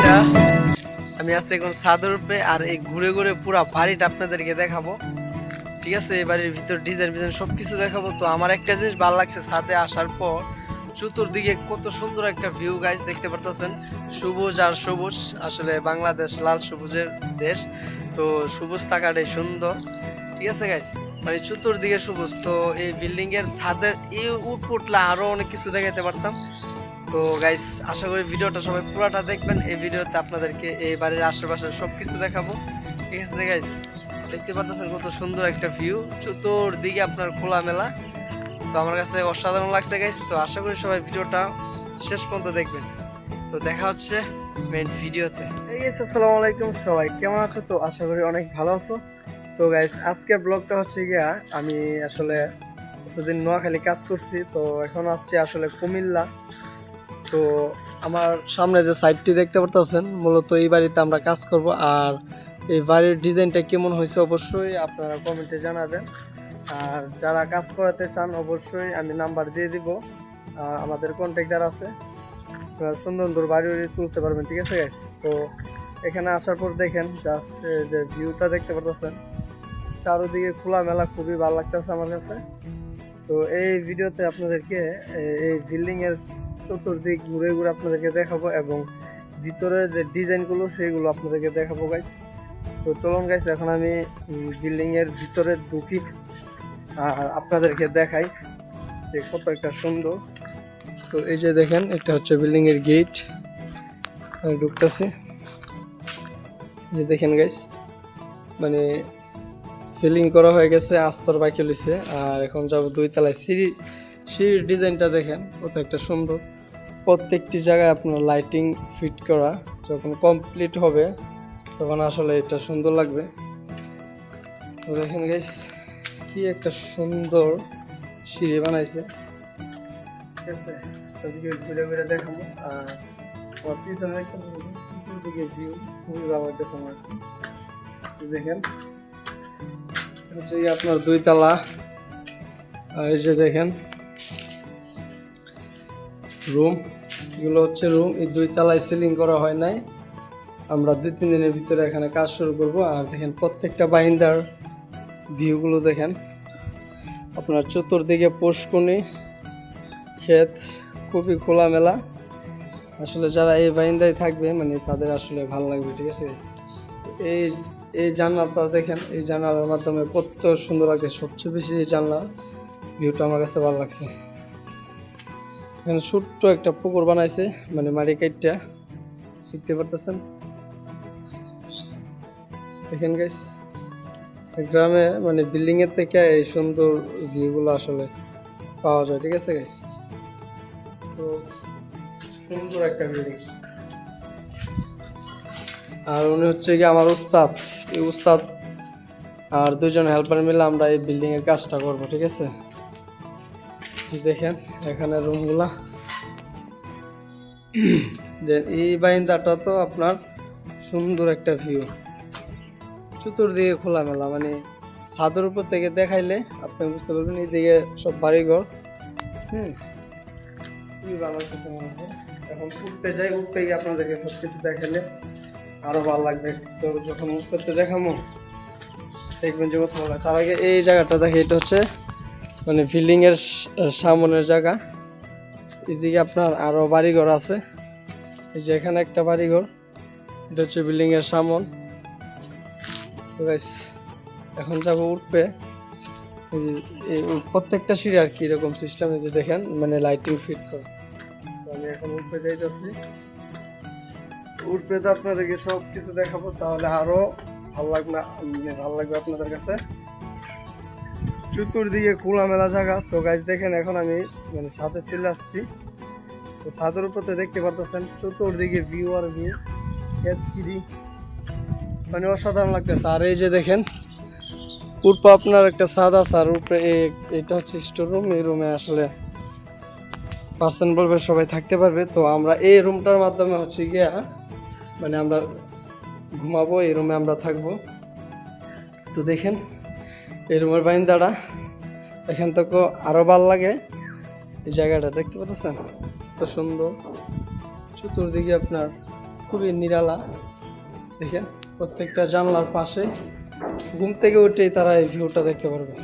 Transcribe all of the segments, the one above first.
আচ্ছা, আমি আছি এখন ছাদের উপরে আর এই ঘুরে ঘুরে পুরো বাড়িটা আপনাদেরকে দেখাবো। ঠিক আছে, এই বাড়ির ভিতর ডিজাইন সবকিছু দেখাবো। তো আমার একটা জিনিস ভালো লাগছে, ছাদে আসার পর চতুর্দিকে কত সুন্দর একটা ভিউ গাইস দেখতে পারতেছেন। সবুজ আর সবুজ, আসলে বাংলাদেশ লাল সবুজের দেশ, তো সবুজ থাকাটাই সুন্দর। ঠিক আছে গাইস, মানে চতুর্দিকে সবুজ। তো এই বিল্ডিং এর ছাদের এই উঠলে আরো অনেক কিছু দেখাতে পারতাম। তো গাইস, আশা করি ভিডিওটা সবাই পুরোটা দেখবেন। এই ভিডিওতে আপনাদেরকে এই বাড়ির আশেপাশে সবকিছু দেখাবো। ঠিক আছে গাইস, দেখতে পাচ্ছেন কত সুন্দর একটা ভিউ, চতুর্দিকে আপনার খোলামেলা। তো আমার কাছে অসাধারণ লাগছে গাইস। তো আশা করি সবাই ভিডিওটা শেষ পর্যন্ত দেখবেন। তো দেখা হচ্ছে মেইন ভিডিওতে। এই গাইস, আসসালামু আলাইকুম, সবাই কেমন আছো? তো আশা করি অনেক ভালো আছো। তো গাইস, আজকের ব্লগটা হচ্ছে গিয়া, আমি আসলে এতদিন নোয়াখালী কাজ করছি, তো এখন আসছি আসলে কুমিল্লা। তো আমার সামনে যে সাইটটি দেখতে পারতেছেন, মূলত এই বাড়িতে আমরা কাজ করব। আর এই বাড়ির ডিজাইনটা কেমন হয়েছে অবশ্যই আপনারা কমেন্টে জানাবেন। আর যারা কাজ করাতে চান অবশ্যই আমি নাম্বার দিয়ে দিব, আমাদের কন্ট্যাক্টার আছে, সুন্দর বাড়ি তুলতে পারবেন। ঠিক আছে গাইস, তো এখানে আসার পর দেখেন জাস্ট যে ভিউটা দেখতে পারতেছেন, চারোদিকে খোলামেলা, খুবই ভালো লাগতেছে আমার কাছে। তো এই ভিডিওতে আপনাদেরকে এই বিল্ডিং এর চতুর্দিক ঘুরে ঘুরে আপনাদেরকে দেখাবো এবং ভিতরের যে ডিজাইনগুলো সেগুলো আপনাদেরকে দেখাবো গাইস। তো চলুন গাইস, এখন আমি বিল্ডিং এর ভিতরে ঢুকি আর আপনাদেরকে দেখাই যে কত একটা সুন্দর। তো এই যে দেখেন, এটা হচ্ছে বিল্ডিং এর গেট, আমি ঢুকতেছি। যে দেখেন গাইস, মানে সিলিং করা হয়ে গেছে, আস্তর বাকি লইছে। আর এখন যাব দুই তলায়। সিঁড়ির ডিজাইনটা দেখেন কত একটা সুন্দর। প্রত্যেকটি জায়গায় আপনার লাইটিং ফিট করা, যখন কমপ্লিট হবে তখন আসলে এটা সুন্দর লাগবে। তো দেখেন গাইস, কি একটা সুন্দর সিঁড়ি বানাইছে। ঠিক আছে, ঘুরে ঘুরে দেখাবো। আর আমার পিছনে একটা দিকে ভিউ খুবই ভালো লাগতেছে আমার কাছে। দেখেন হচ্ছে আপনার দুই তলা। আর এই যে দেখেন রুম, এগুলো হচ্ছে রুম। এই দুই তলায় সিলিং করা হয় নাই, আমরা 2-3 দিনের ভিতরে এখানে কাজ শুরু করব। আর দেখেন প্রত্যেকটা বাইন্দার ভিউগুলো দেখেন, আপনার চতুর্দিকে পুষ্কুনি, ক্ষেত, খুবই খোলামেলা। আসলে যারা এই বাইন্দায় থাকবে মানে তাদের আসলে ভালো লাগবে। ঠিক আছে, এই এই জানলাটা দেখেন, এই জানলার মাধ্যমে কত সুন্দর লাগে। সবচেয়ে বেশি এই জানলা ভিউটা আমার কাছে ভালো লাগছে। এখানে ছোট্ট একটা পুকুর বানাইছে, মানে মাটি কাটটা, দেখতে পারতেছেন। দেখেন গাইস, গ্রামে মানে বিল্ডিং এর থেকে এই সুন্দর ভিউগুলো আসলে পাওয়া যায়। ঠিক আছে গাইস, তো সুন্দর একটা বিল্ডিং। আর উনি হচ্ছে কি আমার উস্তাদ। এই উস্তাদ আর দুজন হেল্পার মিলে আমরা এই বিল্ডিং এর কাজটা করব। ঠিক আছে, দেখেন এখানে রুমগুলা। যে এই বাইন্দাটা তো আপনার সুন্দর একটা ভিউ, চতুর্দিকে খোলামেলা, মানে ছাদের উপর থেকে দেখাইলে আপনি বুঝতে পারবেন এইদিকে সব বাড়িঘর। খুবই ভালো লাগতেছে মনে হয়। এখন উঠতে যাই, উঠতে গিয়ে আপনাদেরকে সব কিছু দেখালে আরো ভালো লাগবে। তো যখন উঠতে দেখাবো দেখবেন যে কথা বলা। তার আগে এই জায়গাটা দেখে, এটা হচ্ছে মানে বিল্ডিং এর সামনের জায়গা। এদিকে আপনার আরো বাড়িঘর আছে। এই যে এখানে একটা বাড়িঘর, এটা হচ্ছে বিল্ডিং এর সামন। এখন যাবো উঠবে। প্রত্যেকটা সিঁড়ি আর কি এরকম সিস্টেম, যে দেখেন মানে লাইটিং ফিট করা। আমি এখন উঠবে যাইতেছি। উঠবে তো আপনাদেরকে সব কিছু দেখাবো, তাহলে আরো ভালো লাগবে আপনাদের কাছে। চতুর্দিকে খোলামেলা জায়গা। তো গাইজ দেখেন, এখন আমি মানে ছাদে চলে আসছি। তো ছাদের উপরে দেখতে পারতেছেন চতুর্দিকে ভিউ আর ভিউ, মানে অসাধারণ লাগতেছে। আর এই যে দেখেন উপরে আপনার একটা ছাদ আছে, আর উপরে এটা হচ্ছে স্টোর রুম। এই রুমে আসলে পার্সন বলবে সবাই থাকতে পারবে। তো আমরা এই রুমটার মাধ্যমে হচ্ছে গিয়া মানে আমরা ঘুমাবো, এই রুমে আমরা থাকবো। তো দেখেন এই রুমের বাইন্দাটা, এখান থেকে আরো ভালো লাগে। এই জায়গাটা দেখতে পাচ্ছেন, তো সুন্দর। চতুর্দিকে আপনার খুবই নিরালা। দেখেন প্রত্যেকটা জানলার পাশে ঘুম থেকে উঠেই তারা এই ভিউটা দেখতে পারবে।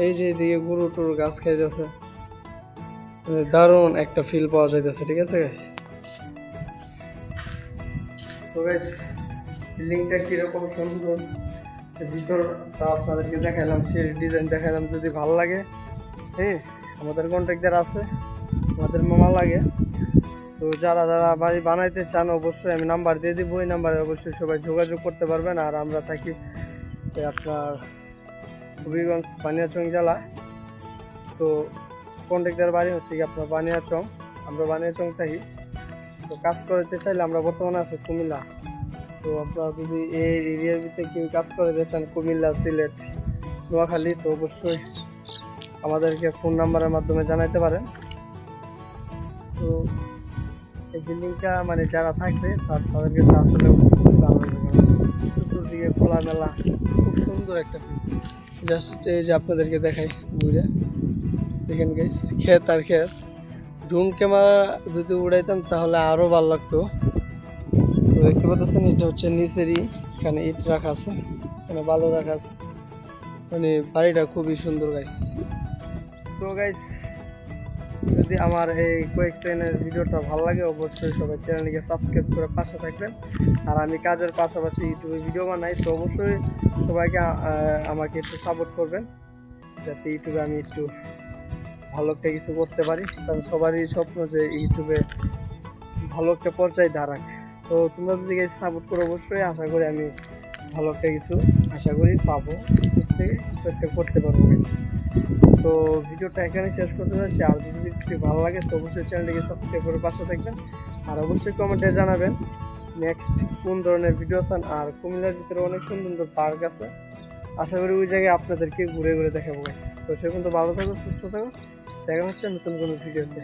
এই যে এদিকে গরু টুরু গাছ খাইতেছে, দারুণ একটা ফিল পাওয়া যাইতেছে। ঠিক আছে গাইস, তো গাইস বিল্ডিংটা কিরকম সুন্দর, ভিতরটা আপনাদেরকে দেখাইলাম, সেই ডিজাইন দেখাইলাম। যদি ভালো লাগে, হ্যাঁ আমাদের কন্ট্রাক্টর আছে, আমাদের মামা লাগে। তো যারা যারা বাড়ি বানাইতে চান অবশ্যই আমি নাম্বার দিয়ে দিব, ওই নাম্বারে অবশ্যই সবাই যোগাযোগ করতে পারবেন। আর আমরা থাকি আপনার হবিগঞ্জ বানিয়াচং জেলা। তো কন্ট্রাক্টর বাড়ি হচ্ছে কি আপনার বানিয়াচং, আমরা বানিয়াচং থাকি। তো কাজ করতে চাইলে আমরা বর্তমানে আছি কুমিল্লা। তো আপনারা যদি এই এরিয়ার ভিতরে কেউ কাজ করতে চান, কুমিল্লা, সিলেট, নোয়াখালী, তো অবশ্যই আমাদেরকে ফোন নাম্বারের মাধ্যমে জানাইতে পারেন। তো এই বিল্ডিংটা মানে যারা থাকবে তাদের কাছে আসলে খুব ভালো লাগবে। চতুর্দিকে খোলামেলা, খুব সুন্দর একটা জাস্ট এই যে আপনাদেরকে দেখাই ঘুরে। দেখেন গাইস ক্ষেত আর ক্ষেত, ড্রোন ক্যামেরা যদি উড়াইতাম তাহলে আরও ভালো লাগতো। তো দেখতে পাচ্ছেন এটা হচ্ছে নিচেরই, এখানে ইট রাখা আছে, এখানে বালু রাখা আছে, মানে বাড়িটা খুবই সুন্দর গাইস। তো গাইস যদি আমার এই কয়েক সেকেন্ডের ভিডিওটা ভালো লাগে অবশ্যই সবাই চ্যানেলটিকে সাবস্ক্রাইব করে পাশে থাকবেন। আর আমি কাজের পাশাপাশি ইউটিউবে ভিডিও বানাই, তো অবশ্যই সবাইকে আমাকে একটু সাপোর্ট করবেন, যাতে ইউটিউবে আমি একটু ভালো একটা কিছু করতে পারি। কারণ সবারই স্বপ্ন যে ইউটিউবে ভালো একটা পর্যায়ে দাঁড়াক। তো তোমরা যদি সাপোর্ট করো অবশ্যই আশা করি আমি ভালো একটা কিছু আশা করি পাবো, থেকে কিছু একটা করতে পারবো। তো ভিডিওটা এখানে শেষ করতে যাচ্ছি। আর যদি ভিডিওটি ভালো লাগে তো অবশ্যই চ্যানেলটিকে সাবস্ক্রাইব করে পাশে থাকবেন। আর অবশ্যই কমেন্টে জানাবেন নেক্সট কোন ধরনের ভিডিও চান। আর কুমিল্লার ভিতরে অনেক সুন্দর সুন্দর পার্ক আছে, আশা করি ওই জায়গায় আপনাদেরকে ঘুরে ঘুরে দেখাবো। তো সে কিন্তু ভালো থাকো, সুস্থ থাকো, দেখা হচ্ছে নতুন কোনো ভিডিওতে।